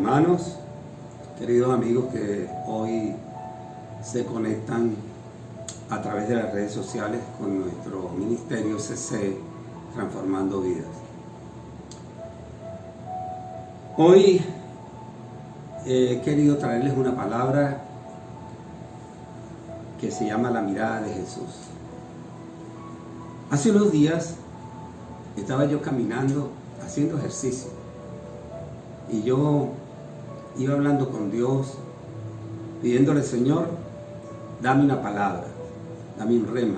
hermanos, queridos amigos que hoy se conectan a través de las redes sociales con nuestro ministerio CC Transformando Vidas. Hoy he querido traerles una palabra que se llama la mirada de Jesús. Hace unos días estaba yo caminando, haciendo ejercicio, y yo iba hablando con Dios, pidiéndole: Señor, dame una palabra, dame un rema.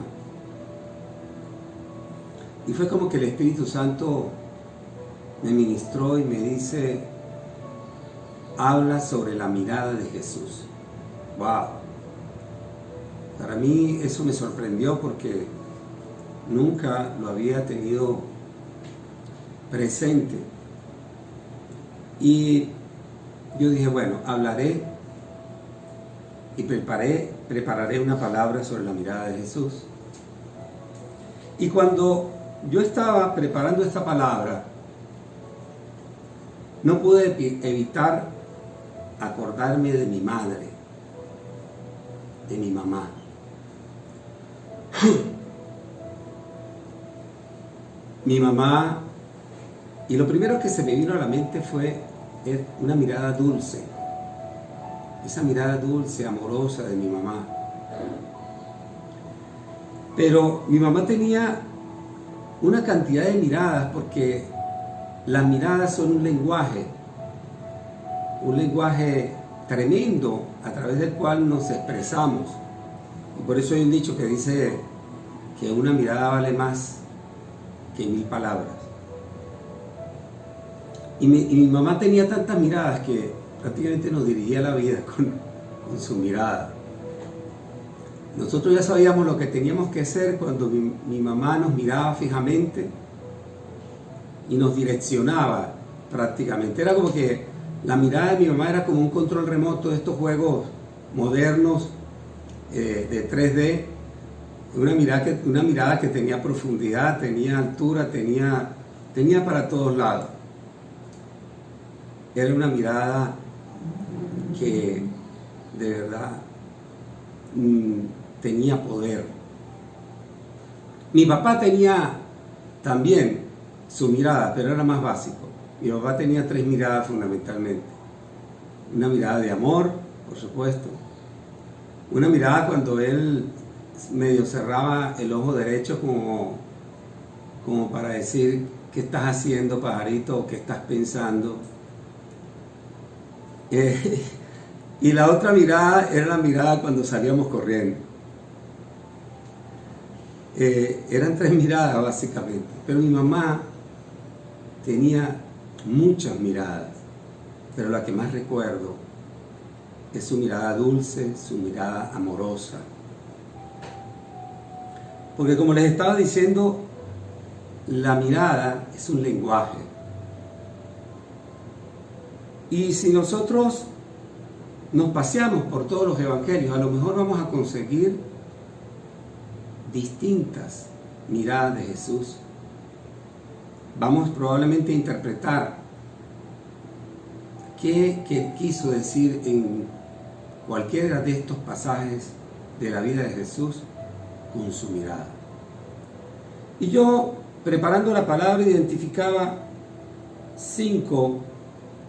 Y fue como que el Espíritu Santo me ministró y me dice: habla sobre la mirada de Jesús. ¡Wow! Para mí eso me sorprendió porque nunca lo había tenido presente. Y yo dije, bueno, hablaré y prepararé una palabra sobre la mirada de Jesús. Y cuando yo estaba preparando esta palabra, no pude evitar acordarme de mi madre, de mi mamá. Mi mamá, y lo primero que se me vino a la mente fue una mirada dulce, esa mirada dulce, amorosa de mi mamá. Pero mi mamá tenía una cantidad de miradas, porque las miradas son un lenguaje tremendo a través del cual nos expresamos. Y por eso hay un dicho que dice que una mirada vale más que 1000 palabras. Y mi mamá tenía tantas miradas que prácticamente nos dirigía la vida con su mirada. Nosotros ya sabíamos lo que teníamos que hacer cuando mi mamá nos miraba fijamente y nos direccionaba prácticamente. Era como que la mirada de mi mamá era como un control remoto de estos juegos modernos de 3D. Una mirada que tenía profundidad, tenía altura, tenía para todos lados. Era una mirada que de verdad tenía poder. Mi papá tenía también su mirada, pero era más básico. Mi papá tenía 3 miradas fundamentalmente. Una mirada de amor, por supuesto. Una mirada cuando él medio cerraba el ojo derecho como para decir: ¿qué estás haciendo, pajarito? ¿Qué estás pensando? Y la otra mirada era la mirada cuando salíamos corriendo. Eran 3 miradas básicamente, pero mi mamá tenía muchas miradas, pero la que más recuerdo es su mirada dulce, su mirada amorosa. Porque como les estaba diciendo, la mirada es un lenguaje. Y si nosotros nos paseamos por todos los evangelios, a lo mejor vamos a conseguir distintas miradas de Jesús. Vamos probablemente a interpretar qué quiso decir en cualquiera de estos pasajes de la vida de Jesús con su mirada. Y yo, preparando la palabra, identificaba 5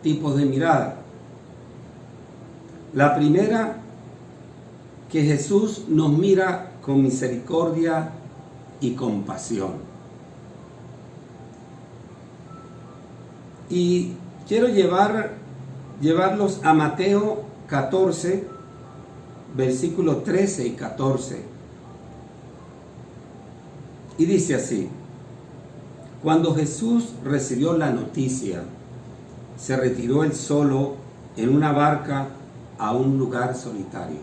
tipos de mirada. La primera, que Jesús nos mira con misericordia y compasión. Y quiero llevarlos a Mateo 14, versículos 13 y 14. Y dice así: cuando Jesús recibió la noticia, se retiró él solo en una barca a un lugar solitario.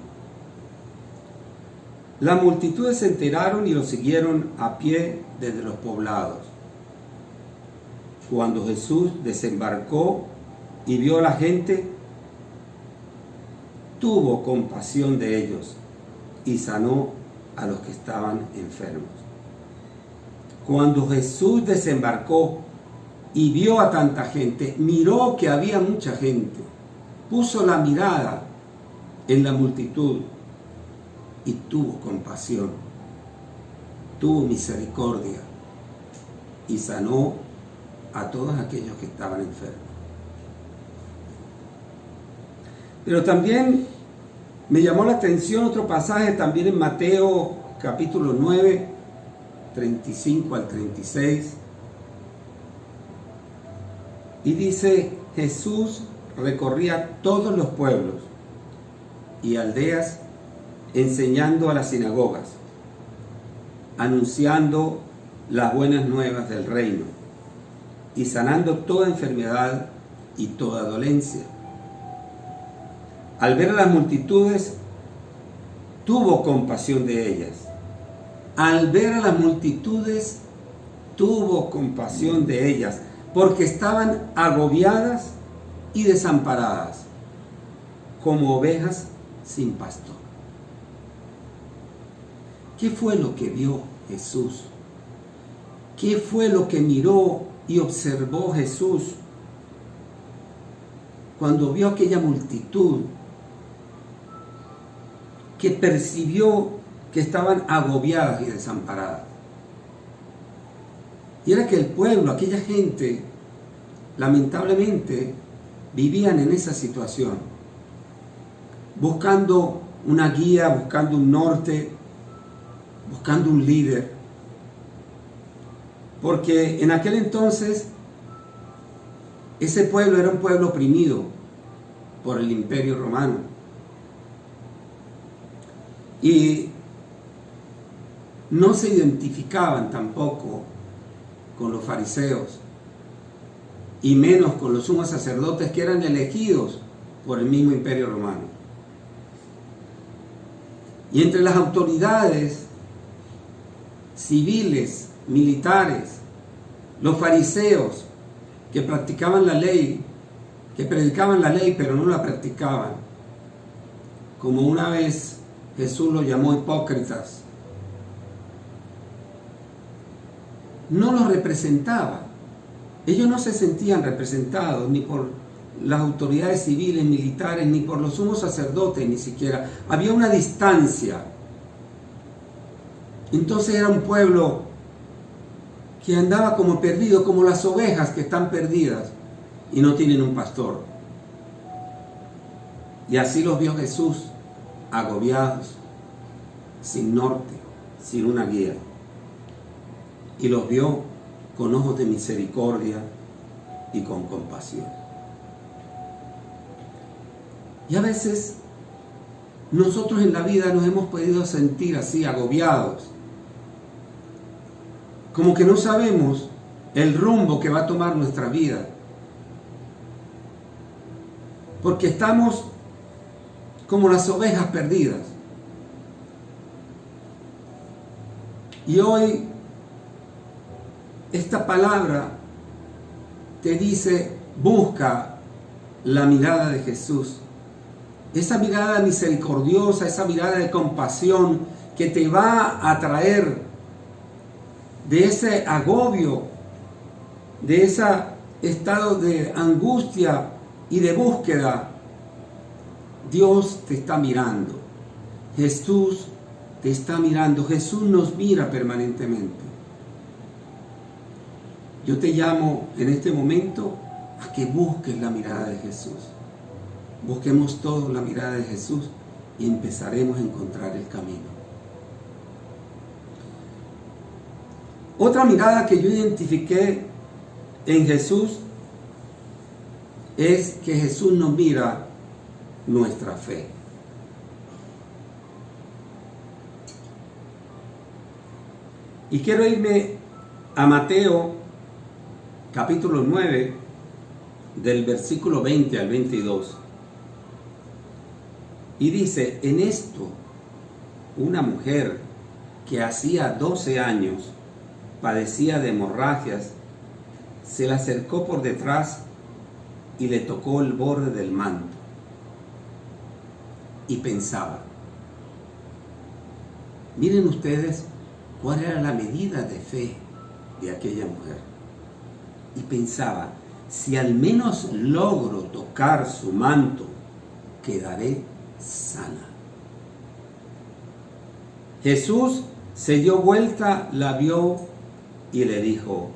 Las multitudes se enteraron y lo siguieron a pie desde los poblados. Cuando Jesús desembarcó y vio a la gente, tuvo compasión de ellos y sanó a los que estaban enfermos. Cuando Jesús desembarcó y vio a tanta gente, miró que había mucha gente puso la mirada en la multitud y tuvo compasión, tuvo misericordia y sanó a todos aquellos que estaban enfermos. Pero también me llamó la atención otro pasaje también en Mateo capítulo 9, 35 al 36. Y dice, Jesús recorría todos los pueblos y aldeas, enseñando a las sinagogas, anunciando las buenas nuevas del reino y sanando toda enfermedad y toda dolencia. Al ver a las multitudes, tuvo compasión de ellas. Al ver a las multitudes, tuvo compasión de ellas, porque estaban agobiadas y desamparadas, como ovejas sin pastor. ¿Qué fue lo que vio Jesús? ¿Qué fue lo que miró y observó Jesús cuando vio aquella multitud que percibió que estaban agobiadas y desamparadas? Y era que el pueblo, aquella gente, lamentablemente, vivían en esa situación, buscando una guía, buscando un norte, buscando un líder. Porque en aquel entonces, ese pueblo era un pueblo oprimido por el Imperio Romano. Y no se identificaban tampoco con los fariseos, y menos con los sumos sacerdotes que eran elegidos por el mismo Imperio Romano. Y entre las autoridades civiles, militares, los fariseos que practicaban la ley, que predicaban la ley pero no la practicaban, como una vez Jesús los llamó hipócritas, no los representaba. Ellos no se sentían representados ni por las autoridades civiles, militares, ni por los sumos sacerdotes, ni siquiera. Había una distancia. Entonces era un pueblo que andaba como perdido, como las ovejas que están perdidas y no tienen un pastor. Y así los vio Jesús, agobiados, sin norte, sin una guía. Y los vio con ojos de misericordia y con compasión. Y a veces nosotros en la vida nos hemos podido sentir así, agobiados, como que no sabemos el rumbo que va a tomar nuestra vida, porque estamos como las ovejas perdidas. Y hoy esta palabra te dice, busca la mirada de Jesús, esa mirada misericordiosa, esa mirada de compasión que te va a traer de ese agobio, de ese estado de angustia y de búsqueda. Dios te está mirando, Jesús te está mirando, Jesús nos mira permanentemente. Yo te llamo en este momento a que busques la mirada de Jesús. Busquemos todos la mirada de Jesús y empezaremos a encontrar el camino. Otra mirada que yo identifiqué en Jesús es que Jesús nos mira nuestra fe. Y quiero irme a Mateo capítulo 9, del versículo 20 al 22. Y dice, en esto, una mujer que hacía 12 años padecía de hemorragias, se le acercó por detrás y le tocó el borde del manto. Y pensaba, miren ustedes cuál era la medida de fe de aquella mujer. Y pensaba, si al menos logro tocar su manto, quedaré sana. Jesús se dio vuelta, la vio y le dijo: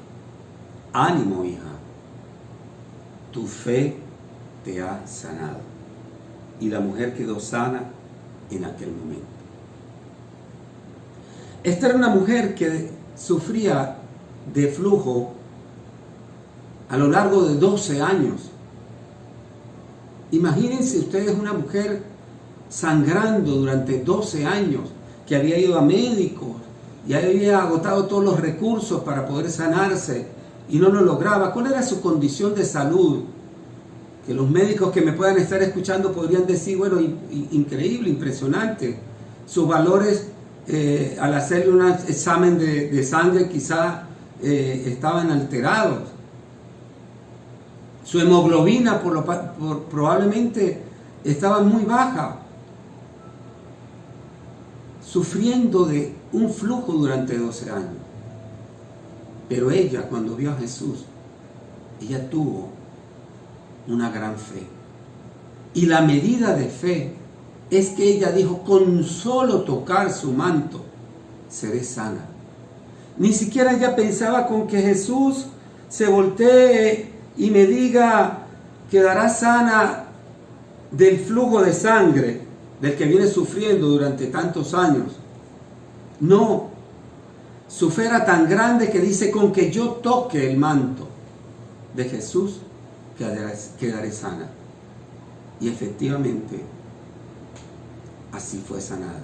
ánimo, hija, tu fe te ha sanado. Y la mujer quedó sana en aquel momento. Esta era una mujer que sufría de flujo a lo largo de 12 años. Imagínense ustedes una mujer sangrando durante 12 años, que había ido a médicos y había agotado todos los recursos para poder sanarse y no lo lograba. ¿Cuál era su condición de salud? Que los médicos que me puedan estar escuchando podrían decir, bueno, increíble, impresionante. Sus valores al hacerle un examen de sangre quizá estaban alterados. Su hemoglobina probablemente estaba muy baja, sufriendo de un flujo durante 12 años. Pero ella, cuando vio a Jesús, ella tuvo una gran fe. Y la medida de fe es que ella dijo: con solo tocar su manto, seré sana. Ni siquiera ella pensaba con que Jesús se voltee y me diga: quedará sana del flujo de sangre del que viene sufriendo durante tantos años. No, su fe era tan grande que dice: con que yo toque el manto de Jesús, quedaré sana. Y efectivamente, así fue sanada.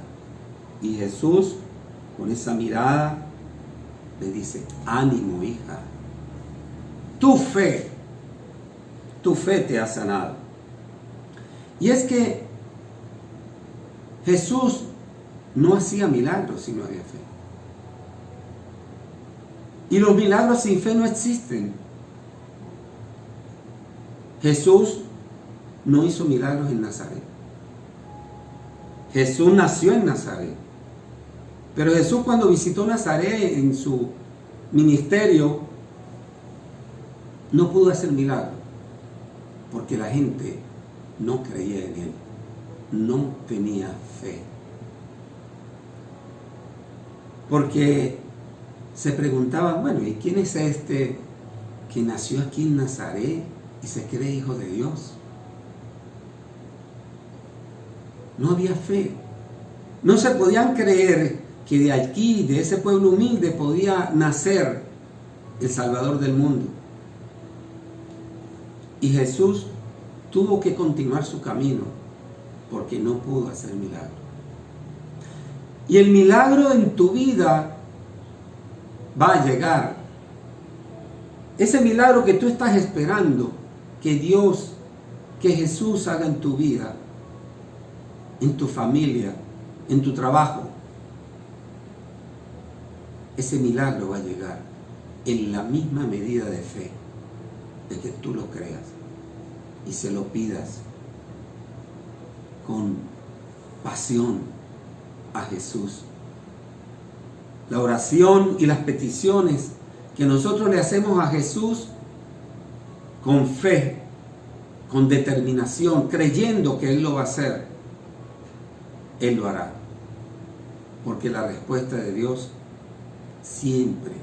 Y Jesús, con esa mirada, le dice: ánimo, hija, tu fe te ha sanado. Y es que Jesús no hacía milagros si no había fe. Y los milagros sin fe no existen. Jesús no hizo milagros en Nazaret. Jesús nació en Nazaret. Pero Jesús, cuando visitó Nazaret en su ministerio, no pudo hacer milagros, porque la gente no creía en él, no tenía fe. Porque se preguntaban: bueno, ¿y quién es este que nació aquí en Nazaret y se cree hijo de Dios? No había fe. No se podían creer que de aquí, de ese pueblo humilde, podía nacer el Salvador del mundo. Y Jesús tuvo que continuar su camino porque no pudo hacer milagro. Y el milagro en tu vida va a llegar. Ese milagro que tú estás esperando que Dios, que Jesús haga en tu vida, en tu familia, en tu trabajo, ese milagro va a llegar en la misma medida de fe de que tú lo creas y se lo pidas con pasión a Jesús. La oración y las peticiones que nosotros le hacemos a Jesús con fe, con determinación, creyendo que Él lo va a hacer, Él lo hará. Porque la respuesta de Dios siempre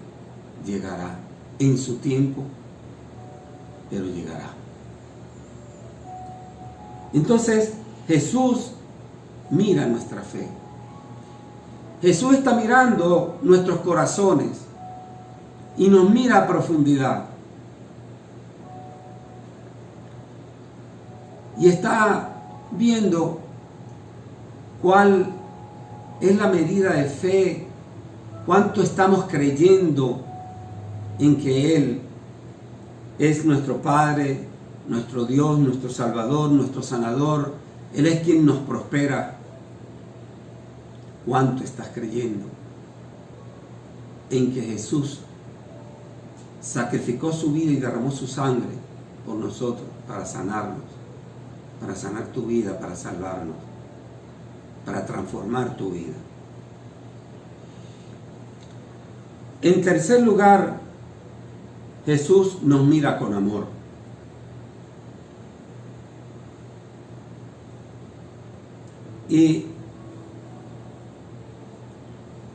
llegará en su tiempo, pero llegará. Entonces Jesús mira nuestra fe. Jesús está mirando nuestros corazones y nos mira a profundidad. Y está viendo cuál es la medida de fe, cuánto estamos creyendo en que Él es nuestro Padre, nuestro Dios, nuestro Salvador, nuestro Sanador. Él es quien nos prospera. ¿Cuánto estás creyendo en que Jesús sacrificó su vida y derramó su sangre por nosotros para sanarnos, para sanar tu vida, para salvarnos, para transformar tu vida? En tercer lugar, Jesús nos mira con amor. Y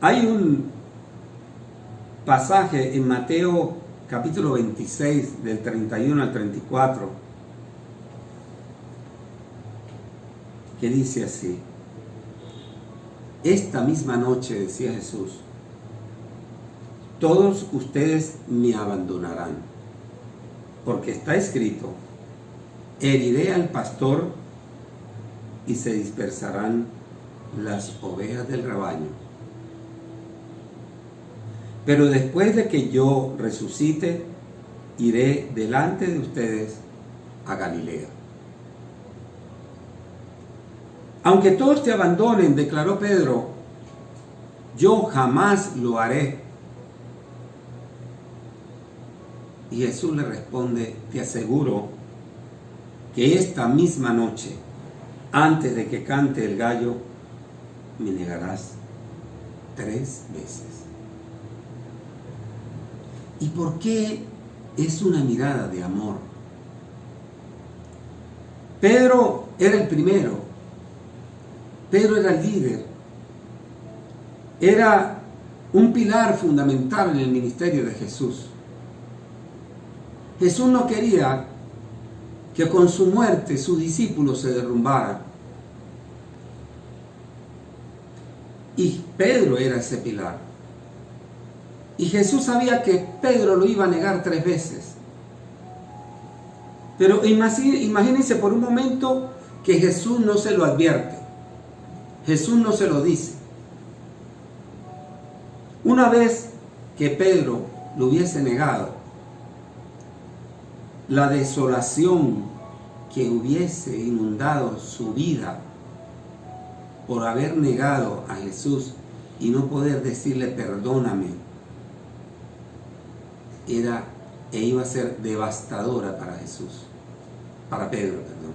hay un pasaje en Mateo capítulo 26, del 31 al 34, que dice así: esta misma noche, decía Jesús, todos ustedes me abandonarán, porque está escrito, heriré al pastor y se dispersarán las ovejas del rebaño. Pero después de que yo resucite, iré delante de ustedes a Galilea. Aunque todos te abandonen, declaró Pedro, yo jamás lo haré. Y Jesús le responde, te aseguro que esta misma noche, antes de que cante el gallo, me negarás 3 veces. ¿Y por qué es una mirada de amor? Pedro era el primero. Pedro era el líder. Era un pilar fundamental en el ministerio de Jesús. Jesús no quería que con su muerte sus discípulos se derrumbaran. Y Pedro era ese pilar. Y Jesús sabía que Pedro lo iba a negar 3 veces. Pero imagínense por un momento que Jesús no se lo advierte. Jesús no se lo dice. Una vez que Pedro lo hubiese negado, la desolación que hubiese inundado su vida por haber negado a Jesús y no poder decirle perdóname, iba a ser devastadora para Jesús, para Pedro, perdón.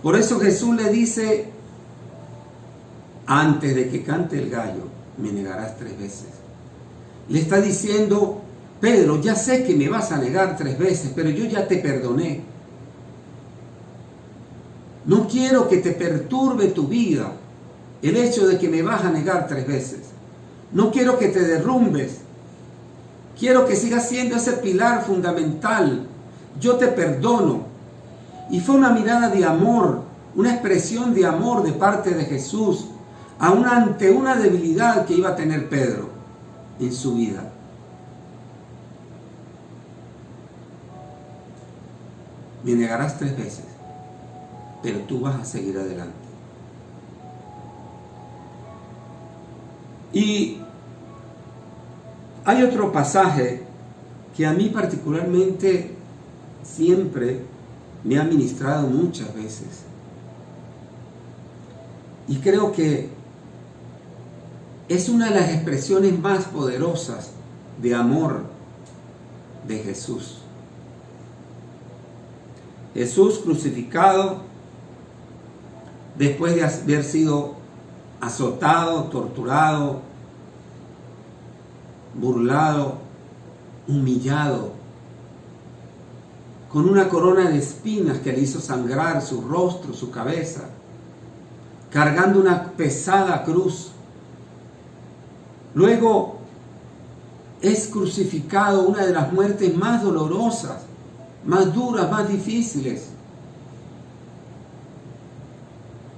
Por eso Jesús le dice, antes de que cante el gallo, me negarás 3 veces. Le está diciendo, Pedro, ya sé que me vas a negar 3 veces, pero yo ya te perdoné. No quiero que te perturbe tu vida el hecho de que me vas a negar 3 veces. No quiero que te derrumbes. Quiero que sigas siendo ese pilar fundamental. Yo te perdono. Y fue una mirada de amor, una expresión de amor de parte de Jesús ante una debilidad que iba a tener Pedro en su vida. Me negarás 3 veces, pero tú vas a seguir adelante. Y hay otro pasaje que a mí particularmente siempre me ha ministrado muchas veces. Y creo que es una de las expresiones más poderosas de amor de Jesús. Jesús crucificado, después de haber sido azotado, torturado, burlado, humillado, con una corona de espinas que le hizo sangrar su rostro, su cabeza, cargando una pesada cruz. Luego es crucificado, una de las muertes más dolorosas, más duras, más difíciles.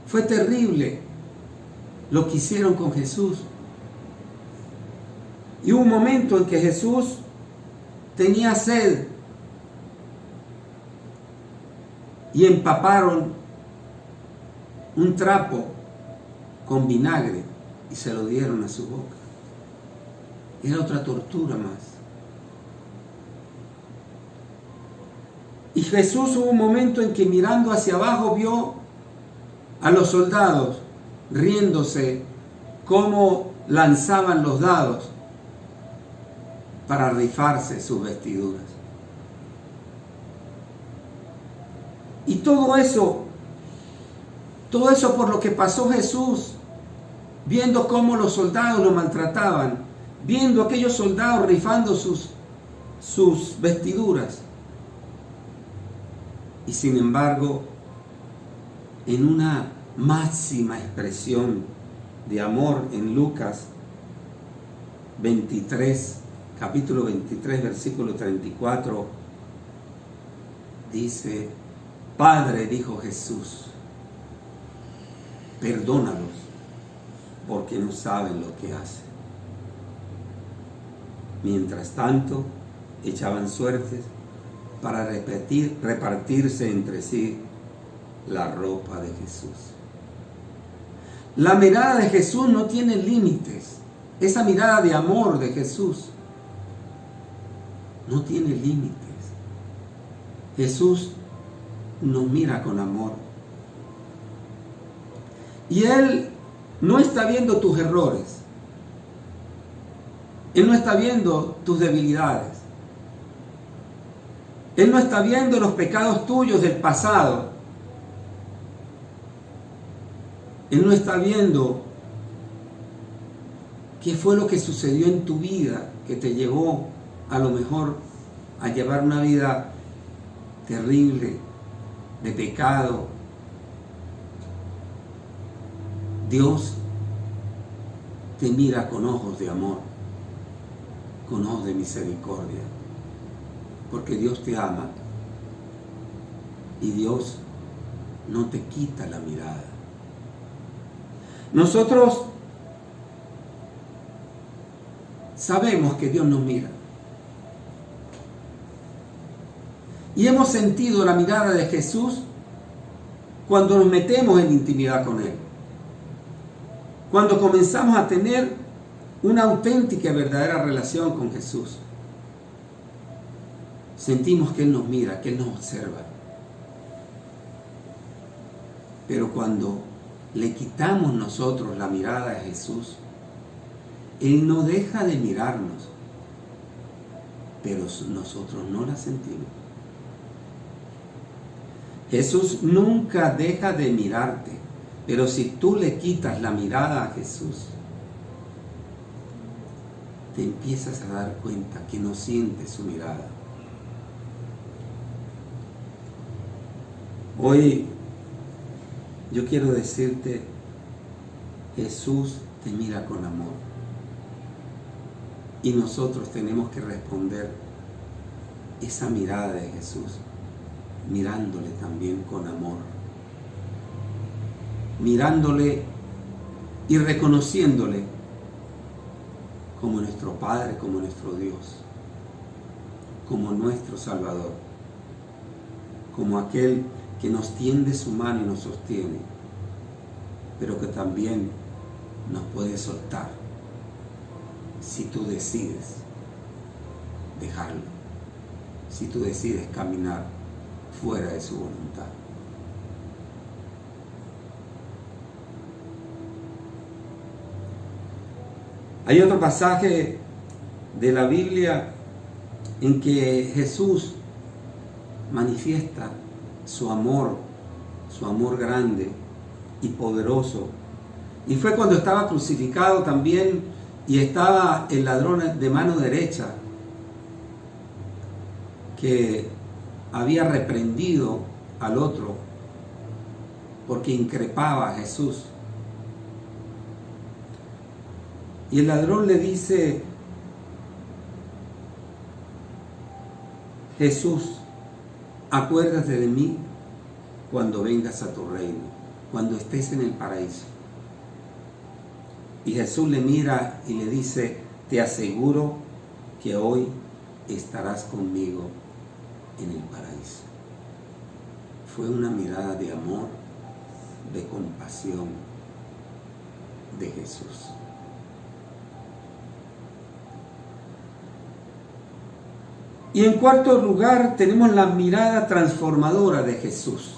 Fue terrible lo que hicieron con Jesús. Y hubo un momento en que Jesús tenía sed y empaparon un trapo con vinagre y se lo dieron a su boca. Era otra tortura más. Y Jesús hubo un momento en que mirando hacia abajo vio a los soldados riéndose cómo lanzaban los dados para rifarse sus vestiduras. Y todo eso por lo que pasó Jesús, viendo cómo los soldados lo maltrataban, viendo a aquellos soldados rifando sus vestiduras. Y sin embargo, en una máxima expresión de amor en Lucas 23, capítulo 23, versículo 34, dice: Padre, dijo Jesús, perdónalos, porque no saben lo que hacen. Mientras tanto, echaban suertes para repartirse entre sí la ropa de Jesús. La mirada de Jesús no tiene límites. Esa mirada de amor de Jesús no tiene límites. Jesús nos mira con amor. Y Él no está viendo tus errores. Él no está viendo tus debilidades. Él no está viendo los pecados tuyos del pasado. Él no está viendo qué fue lo que sucedió en tu vida que te llevó a lo mejor a llevar una vida terrible, de pecado. Dios te mira con ojos de amor, con ojos de misericordia, porque Dios te ama y Dios no te quita la mirada. Nosotros sabemos que Dios nos mira y hemos sentido la mirada de Jesús cuando nos metemos en intimidad con Él, cuando comenzamos a tener una auténtica y verdadera relación con Jesús. Sentimos que Él nos mira, que Él nos observa. Pero cuando le quitamos nosotros la mirada de Jesús, Él no deja de mirarnos, pero nosotros no la sentimos. Jesús nunca deja de mirarte, pero si tú le quitas la mirada a Jesús, te empiezas a dar cuenta que no sientes su mirada. Hoy yo quiero decirte, Jesús te mira con amor y nosotros tenemos que responder esa mirada de Jesús mirándole también con amor, mirándole y reconociéndole como nuestro Padre, como nuestro Dios, como nuestro Salvador, como aquel que nos tiende su mano y nos sostiene, pero que también nos puede soltar si tú decides dejarlo, si tú decides caminar fuera de su voluntad. Hay otro pasaje de la Biblia en que Jesús manifiesta su amor grande y poderoso. Y fue cuando estaba crucificado también y estaba el ladrón de mano derecha que había reprendido al otro porque increpaba a Jesús. Y el ladrón le dice: Jesús, acuérdate de mí cuando vengas a tu reino, cuando estés en el paraíso. Y Jesús le mira y le dice: te aseguro que hoy estarás conmigo en el paraíso. Fue una mirada de amor, de compasión de Jesús. Y en cuarto lugar tenemos la mirada transformadora de Jesús.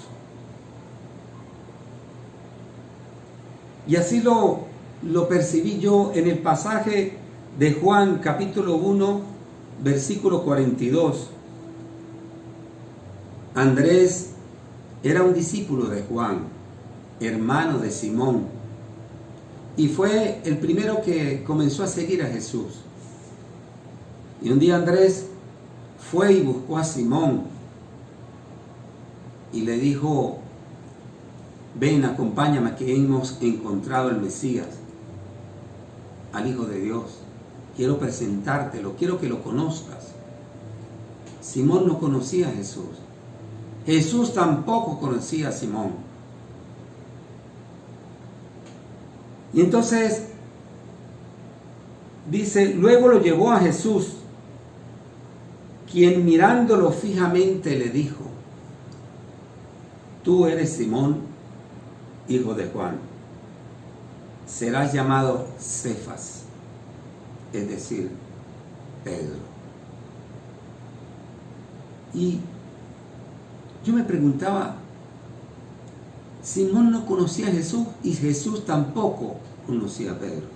Y así lo percibí yo en el pasaje de Juan capítulo 1, versículo 42. Andrés era un discípulo de Juan, hermano de Simón, y fue el primero que comenzó a seguir a Jesús. Y un día Andrés fue y buscó a Simón y le dijo: ven, acompáñame, que hemos encontrado el Mesías, al Hijo de Dios. Quiero presentártelo, quiero que lo conozcas. Simón no conocía a Jesús. Jesús tampoco conocía a Simón. Y entonces dice, luego lo llevó a Jesús, quien mirándolo fijamente le dijo, tú eres Simón, hijo de Juan, serás llamado Cefas, es decir, Pedro. Y yo me preguntaba, Simón no conocía a Jesús y Jesús tampoco conocía a Pedro.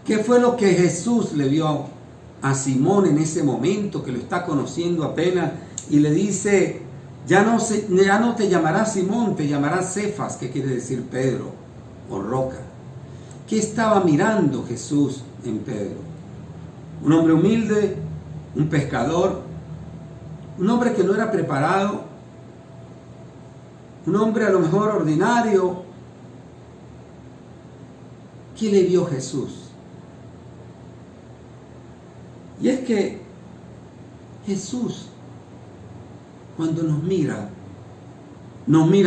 ¿Qué fue lo que Jesús le vio a Simón en ese momento que lo está conociendo apenas y le dice, ya no te llamarás Simón, te llamarás Cefas, que quiere decir Pedro o roca? ¿Qué estaba mirando Jesús en Pedro? Un hombre humilde, un pescador, un hombre que no era preparado, un hombre a lo mejor ordinario. ¿Qué le vio Jesús? Y es que Jesús, cuando nos mira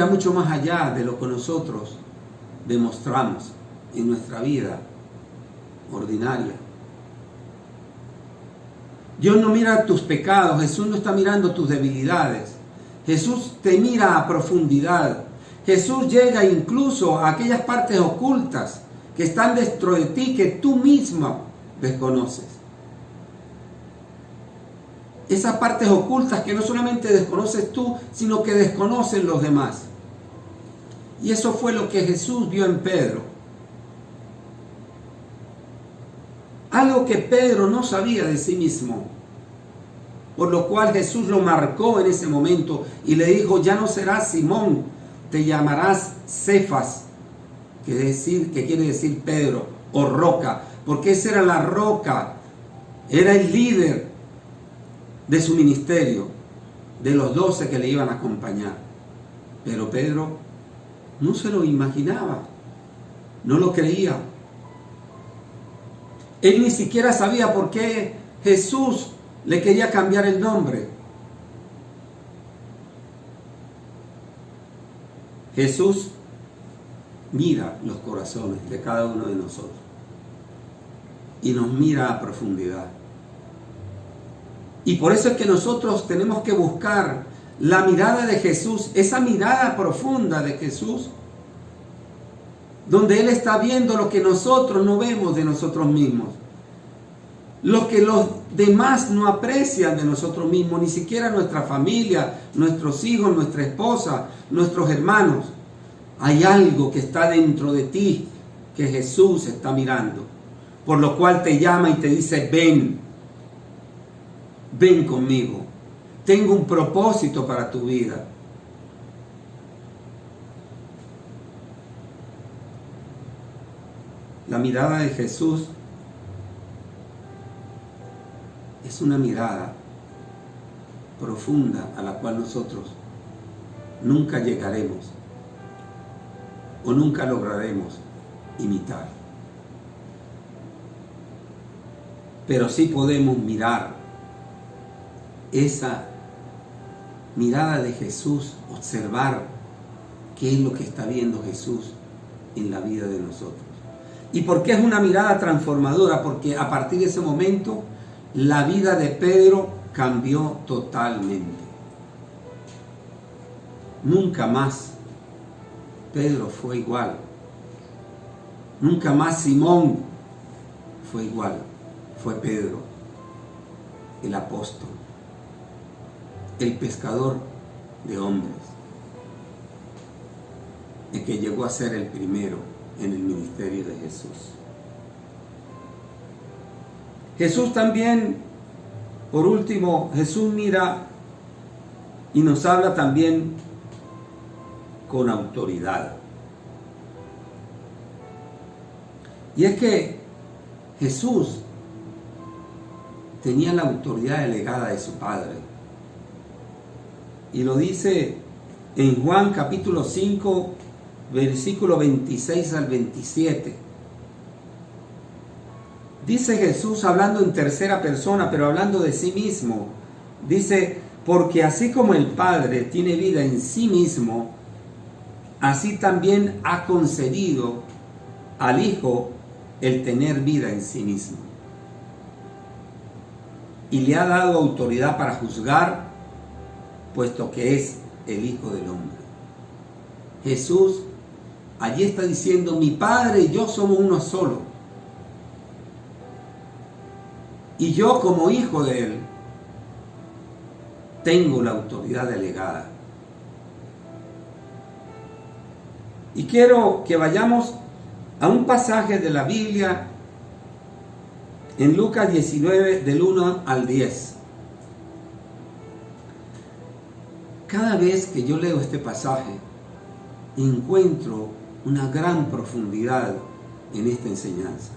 mucho más allá de lo que nosotros demostramos en nuestra vida ordinaria. Dios no mira tus pecados, Jesús no está mirando tus debilidades. Jesús te mira a profundidad. Jesús llega incluso a aquellas partes ocultas que están dentro de ti que tú mismo desconoces. Esas partes ocultas que no solamente desconoces tú, sino que desconocen los demás. Y eso fue lo que Jesús vio en Pedro. Algo que Pedro no sabía de sí mismo. Por lo cual Jesús lo marcó en ese momento y le dijo, ya no serás Simón, te llamarás Cefas, que quiere decir Pedro o roca, porque esa era la roca, era el líder de su ministerio, de los 12 que le iban a acompañar. Pero Pedro no se lo imaginaba, no lo creía. Él ni siquiera sabía por qué Jesús le quería cambiar el nombre. Jesús mira los corazones de cada uno de nosotros y nos mira a profundidad. Y por eso es que nosotros tenemos que buscar la mirada de Jesús, esa mirada profunda de Jesús, donde Él está viendo lo que nosotros no vemos de nosotros mismos, lo que los demás no aprecian de nosotros mismos, ni siquiera nuestra familia, nuestros hijos, nuestra esposa, nuestros hermanos. Hay algo que está dentro de ti que Jesús está mirando, por lo cual te llama y te dice, ven conmigo, tengo un propósito para tu vida. La mirada de Jesús es una mirada profunda a la cual nosotros nunca llegaremos o nunca lograremos imitar. Pero sí podemos mirar esa mirada de Jesús, observar qué es lo que está viendo Jesús en la vida de nosotros. ¿Y por qué es una mirada transformadora? Porque a partir de ese momento la vida de Pedro cambió totalmente. Nunca más Pedro fue igual. Nunca más Simón fue igual. Fue Pedro, el apóstol, el pescador de hombres, el que llegó a ser el primero en el ministerio de Jesús. Jesús también, por último, Jesús mira y nos habla también con autoridad. Y es que Jesús tenía la autoridad delegada de su Padre. Y lo dice en Juan capítulo 5, versículo 26 al 27. Dice Jesús hablando en tercera persona, pero hablando de sí mismo. Dice, porque así como el Padre tiene vida en sí mismo, así también ha concedido al Hijo el tener vida en sí mismo. Y le ha dado autoridad para juzgar, puesto que es el Hijo del Hombre. Jesús allí está diciendo, mi Padre y yo somos uno solo. Y yo como hijo de Él, tengo la autoridad delegada. Y quiero que vayamos a un pasaje de la Biblia en Lucas 19, del 1 al 10. Cada vez que yo leo este pasaje, encuentro una gran profundidad en esta enseñanza.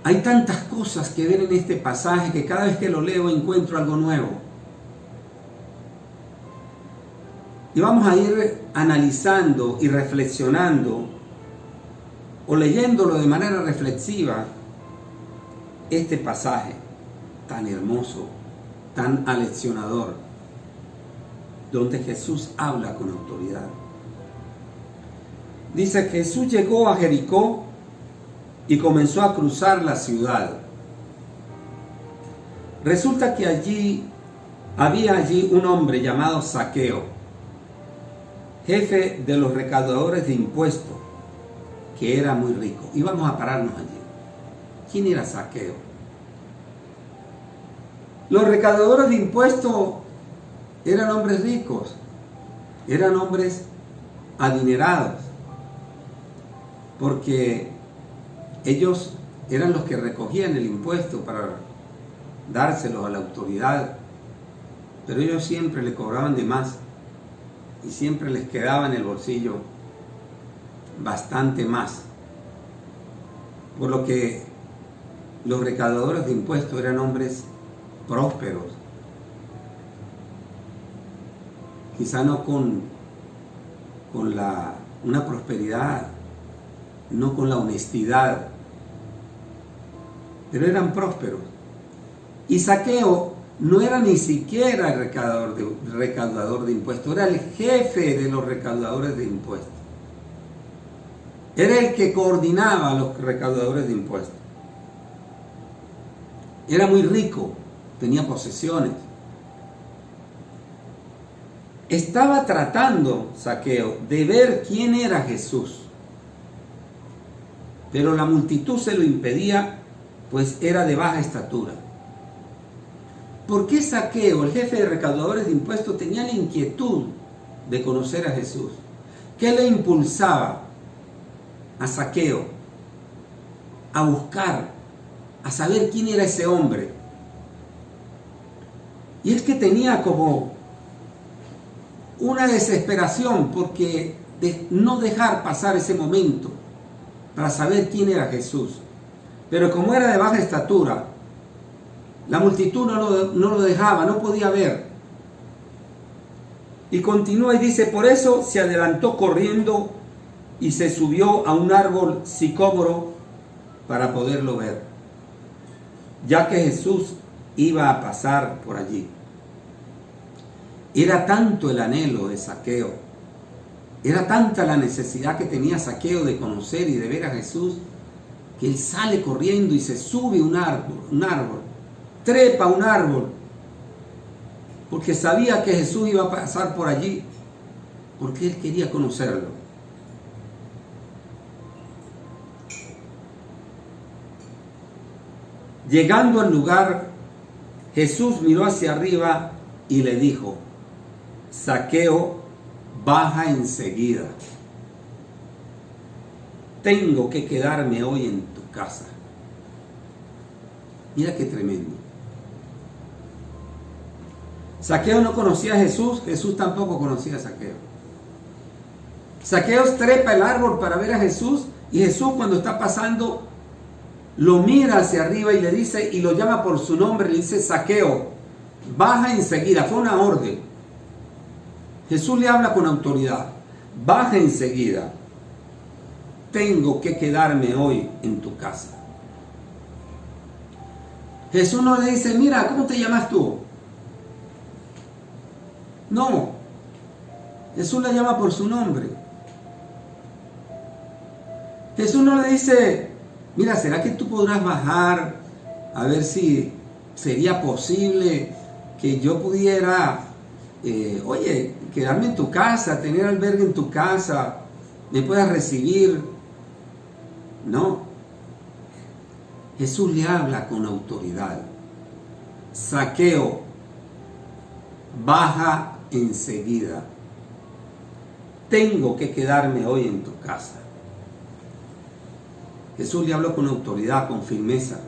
Hay tantas cosas que ver en este pasaje que cada vez que lo leo encuentro algo nuevo. Y vamos a ir analizando y reflexionando o leyéndolo de manera reflexiva este pasaje tan hermoso, tan aleccionador, donde Jesús habla con autoridad. Dice que Jesús llegó a Jericó y comenzó a cruzar la ciudad. Resulta que había allí un hombre llamado Zaqueo, jefe de los recaudadores de impuestos, que era muy rico. Y vamos a pararnos allí. ¿Quién era Zaqueo? Los recaudadores de impuestos eran hombres ricos, eran hombres adinerados, porque ellos eran los que recogían el impuesto para dárselo a la autoridad, pero ellos siempre le cobraban de más y siempre les quedaba en el bolsillo bastante más. Por lo que los recaudadores de impuestos eran hombres prósperos, quizá no con una prosperidad, no con la honestidad, pero eran prósperos. Y Zaqueo no era ni siquiera el recaudador de impuestos, era el jefe de los recaudadores de impuestos. Era el que coordinaba a los recaudadores de impuestos. Era muy rico, tenía posesiones. Estaba tratando Zaqueo de ver quién era Jesús, pero la multitud se lo impedía, pues era de baja estatura. ¿Por qué Zaqueo, el jefe de recaudadores de impuestos, tenía la inquietud de conocer a Jesús? ¿Qué le impulsaba a Zaqueo a buscar, a saber quién era ese hombre? Y es que tenía como una desesperación porque de no dejar pasar ese momento para saber quién era Jesús. Pero como era de baja estatura, la multitud no lo dejaba, no podía ver. Y continúa y dice, por eso se adelantó corriendo y se subió a un árbol sicómoro para poderlo ver, ya que Jesús iba a pasar por allí. Era tanto el anhelo de Zaqueo, era tanta la necesidad que tenía Zaqueo de conocer y de ver a Jesús, que él sale corriendo y se sube a un árbol, trepa un árbol, porque sabía que Jesús iba a pasar por allí, porque él quería conocerlo. Llegando al lugar, Jesús miró hacia arriba y le dijo, Zaqueo, baja enseguida. Tengo que quedarme hoy en tu casa. Mira qué tremendo. Zaqueo no conocía a Jesús, Jesús tampoco conocía a Zaqueo. Zaqueo trepa el árbol para ver a Jesús, y Jesús, cuando está pasando, lo mira hacia arriba y le dice, y lo llama por su nombre, le dice, Zaqueo, baja enseguida, fue una orden. Jesús le habla con autoridad, baja enseguida, tengo que quedarme hoy en tu casa. Jesús no le dice, mira, ¿cómo te llamas tú? No, Jesús la llama por su nombre. Jesús no le dice, mira, ¿será que tú podrás bajar a ver si sería posible que yo pudiera, quedarme en tu casa, tener albergue en tu casa, me puedas recibir? No. Jesús le habla con autoridad. Zaqueo, baja enseguida. Tengo que quedarme hoy en tu casa. Jesús le habló con autoridad, con firmeza.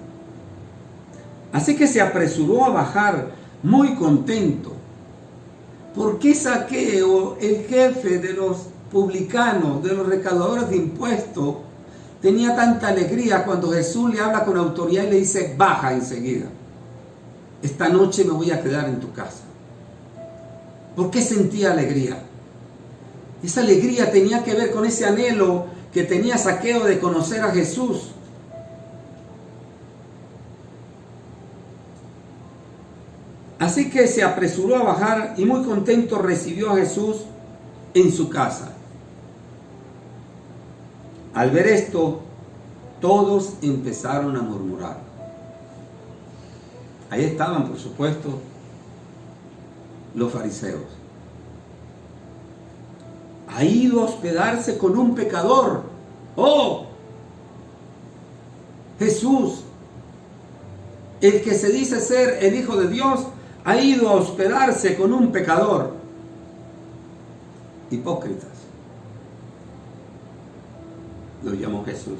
Así que se apresuró a bajar muy contento. ¿Por qué Zaqueo, el jefe de los publicanos, de los recaudadores de impuestos, tenía tanta alegría cuando Jesús le habla con autoridad y le dice, baja enseguida? Esta noche me voy a quedar en tu casa. ¿Por qué sentía alegría? Esa alegría tenía que ver con ese anhelo que tenía Zaqueo de conocer a Jesús. Así que se apresuró a bajar y muy contento recibió a Jesús en su casa. Al ver esto, todos empezaron a murmurar. Ahí estaban, por supuesto, los fariseos. Ha ido a hospedarse con un pecador. ¡Oh! Jesús, el que se dice ser el Hijo de Dios, ha ido a hospedarse con un pecador. Hipócritas, lo llamó Jesús.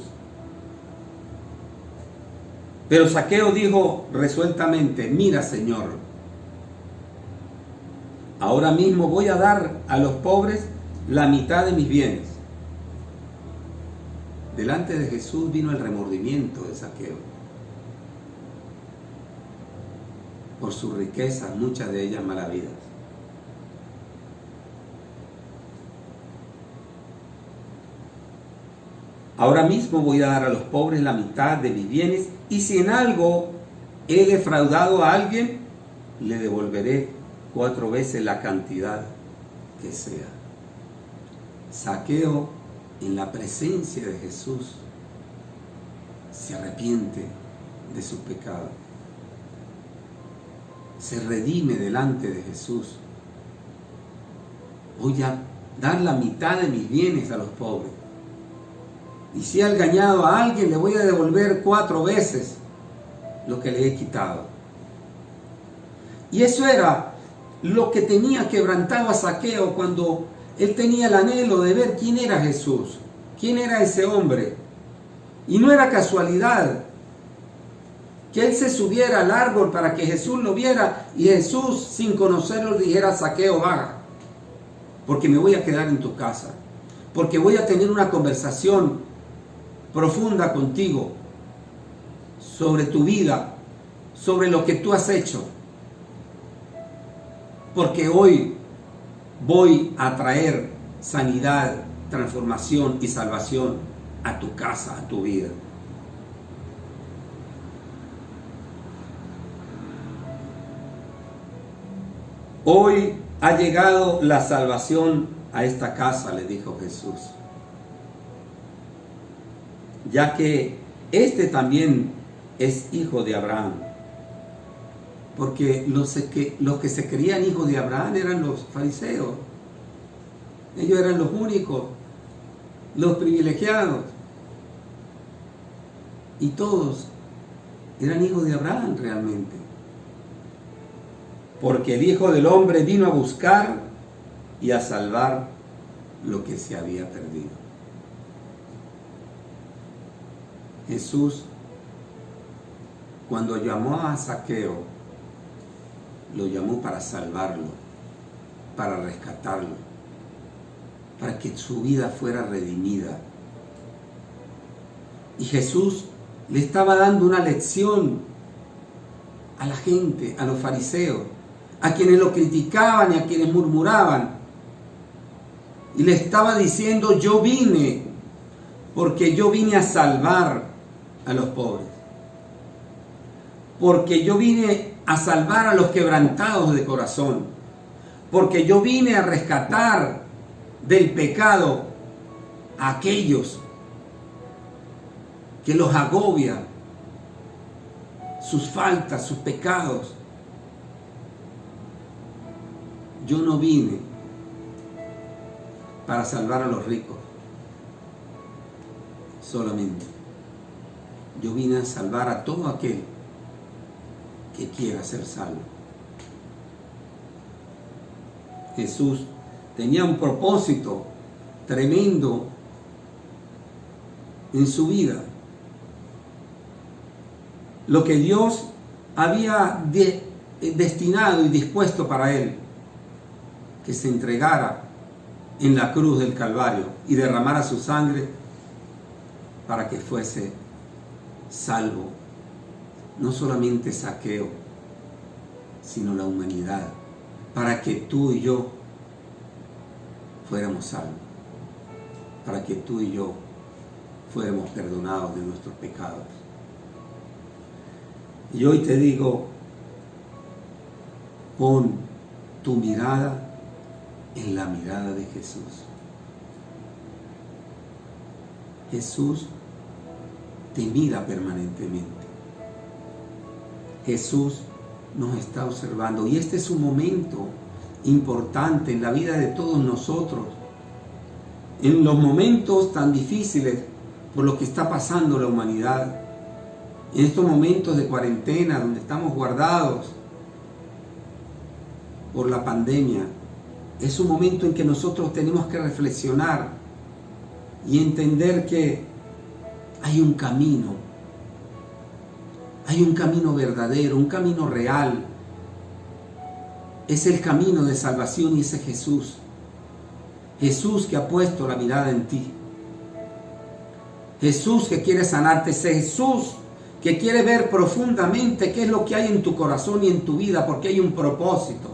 Pero Zaqueo dijo resueltamente, mira, Señor, ahora mismo voy a dar a los pobres la mitad de mis bienes. Delante de Jesús vino el remordimiento de Zaqueo. Por sus riquezas, muchas de ellas malavidas. Ahora mismo voy a dar a los pobres la mitad de mis bienes, y si en algo he defraudado a alguien, le devolveré 4 veces la cantidad que sea. Zaqueo, en la presencia de Jesús, se arrepiente de su pecado. Se redime delante de Jesús. Voy a dar la mitad de mis bienes a los pobres. Y si he engañado a alguien, le voy a devolver 4 veces lo que le he quitado. Y eso era lo que tenía quebrantado a Zaqueo cuando él tenía el anhelo de ver quién era Jesús, quién era ese hombre. Y no era casualidad que él se subiera al árbol para que Jesús lo viera y Jesús, sin conocerlo, dijera, Zaqueo, baja, porque me voy a quedar en tu casa, porque voy a tener una conversación profunda contigo sobre tu vida, sobre lo que tú has hecho, porque hoy voy a traer sanidad, transformación y salvación a tu casa, a tu vida. Hoy ha llegado la salvación a esta casa, le dijo Jesús, ya que este también es hijo de Abraham. Porque los que se creían hijos de Abraham eran los fariseos. Ellos eran los únicos, los privilegiados. Y todos eran hijos de Abraham realmente. Porque el Hijo del Hombre vino a buscar y a salvar lo que se había perdido. Jesús, cuando llamó a Zaqueo, lo llamó para salvarlo, para rescatarlo, para que su vida fuera redimida. Y Jesús le estaba dando una lección a la gente, a los fariseos, a quienes lo criticaban y a quienes murmuraban. Y le estaba diciendo, yo vine, porque yo vine a salvar a los pobres. Porque yo vine a salvar a los quebrantados de corazón. Porque yo vine a rescatar del pecado a aquellos que los agobia, sus faltas, sus pecados. Yo no vine para salvar a los ricos solamente. Yo vine a salvar a todo aquel que quiera ser salvo. Jesús tenía un propósito tremendo en su vida. Lo que Dios había destinado y dispuesto para él, que se entregara en la cruz del Calvario y derramara su sangre para que fuese salvo, no solamente Zaqueo, sino la humanidad, para que tú y yo fuéramos salvos, para que tú y yo fuéramos perdonados de nuestros pecados. Y hoy te digo, pon tu mirada en la mirada de Jesús. Jesús te mira permanentemente. Jesús nos está observando y este es un momento importante en la vida de todos nosotros. En los momentos tan difíciles por lo que está pasando la humanidad, en estos momentos de cuarentena donde estamos guardados por la pandemia, es un momento en que nosotros tenemos que reflexionar y entender que hay un camino verdadero, un camino real. Es el camino de salvación y ese Jesús. Jesús que ha puesto la mirada en ti. Jesús que quiere sanarte, ese Jesús que quiere ver profundamente qué es lo que hay en tu corazón y en tu vida, porque hay un propósito.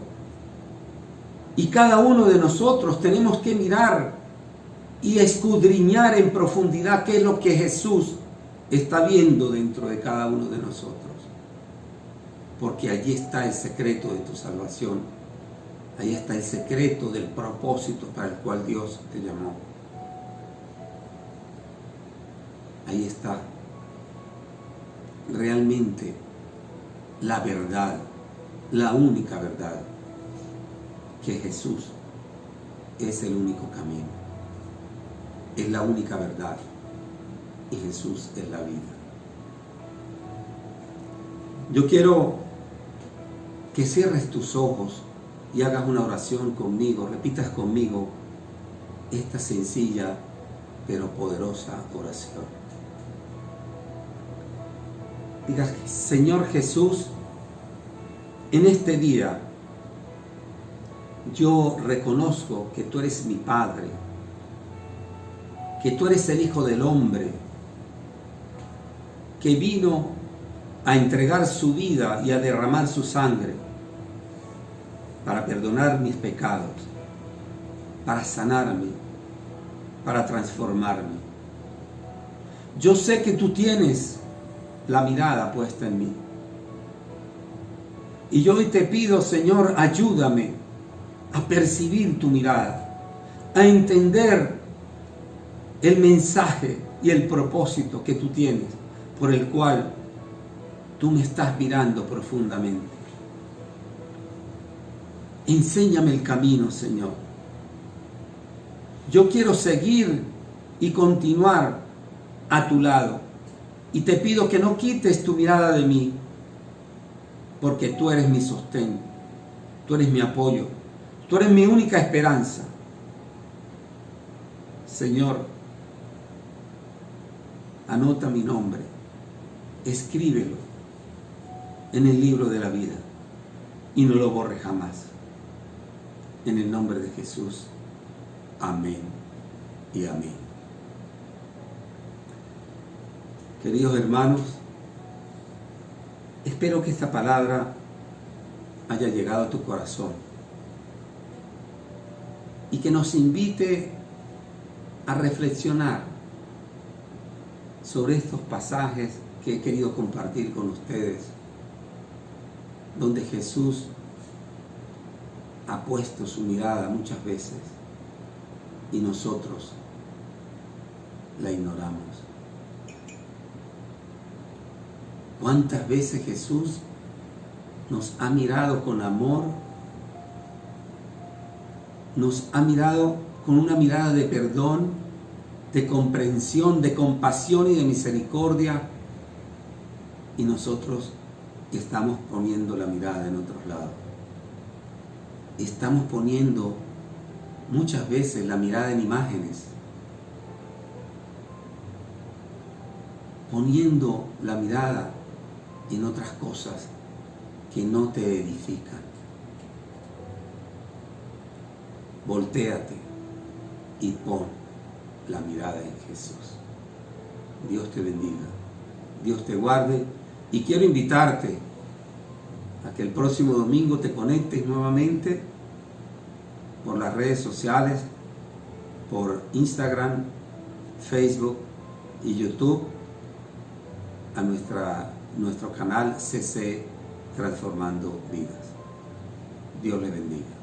Y cada uno de nosotros tenemos que mirar y escudriñar en profundidad qué es lo que Jesús está viendo dentro de cada uno de nosotros. Porque allí está el secreto de tu salvación. Ahí está el secreto del propósito para el cual Dios te llamó. Ahí está realmente la verdad, la única verdad, que Jesús es el único camino, es la única verdad y Jesús es la vida. Yo quiero que cierres tus ojos y hagas una oración conmigo, repitas conmigo esta sencilla pero poderosa oración. Digas, Señor Jesús, en este día yo reconozco que tú eres mi Padre, que tú eres el Hijo del Hombre, que vino a entregar su vida y a derramar su sangre para perdonar mis pecados, para sanarme, para transformarme. Yo sé que tú tienes la mirada puesta en mí. Y yo hoy te pido, Señor, ayúdame a percibir tu mirada, a entender el mensaje y el propósito que tú tienes, por el cual tú me estás mirando profundamente. Enséñame el camino, Señor. Yo quiero seguir y continuar a tu lado. Y te pido que no quites tu mirada de mí, porque tú eres mi sostén, tú eres mi apoyo, tú eres mi única esperanza. Señor, anota mi nombre, escríbelo en el libro de la vida y no lo borre jamás. En el nombre de Jesús, amén y amén. Queridos hermanos, espero que esta palabra haya llegado a tu corazón y que nos invite a reflexionar sobre estos pasajes que he querido compartir con ustedes, donde Jesús ha puesto su mirada muchas veces y nosotros la ignoramos. ¿Cuántas veces Jesús nos ha mirado con amor? Nos ha mirado con una mirada de perdón, de comprensión, de compasión y de misericordia, y nosotros estamos poniendo la mirada en otros lados. Estamos poniendo muchas veces la mirada en imágenes, poniendo la mirada en otras cosas que no te edifican. Voltéate y pon la mirada en Jesús. Dios te bendiga, Dios te guarde, y quiero invitarte a que el próximo domingo te conectes nuevamente por las redes sociales, por Instagram, Facebook y YouTube, a nuestro canal CC Transformando Vidas. Dios le bendiga.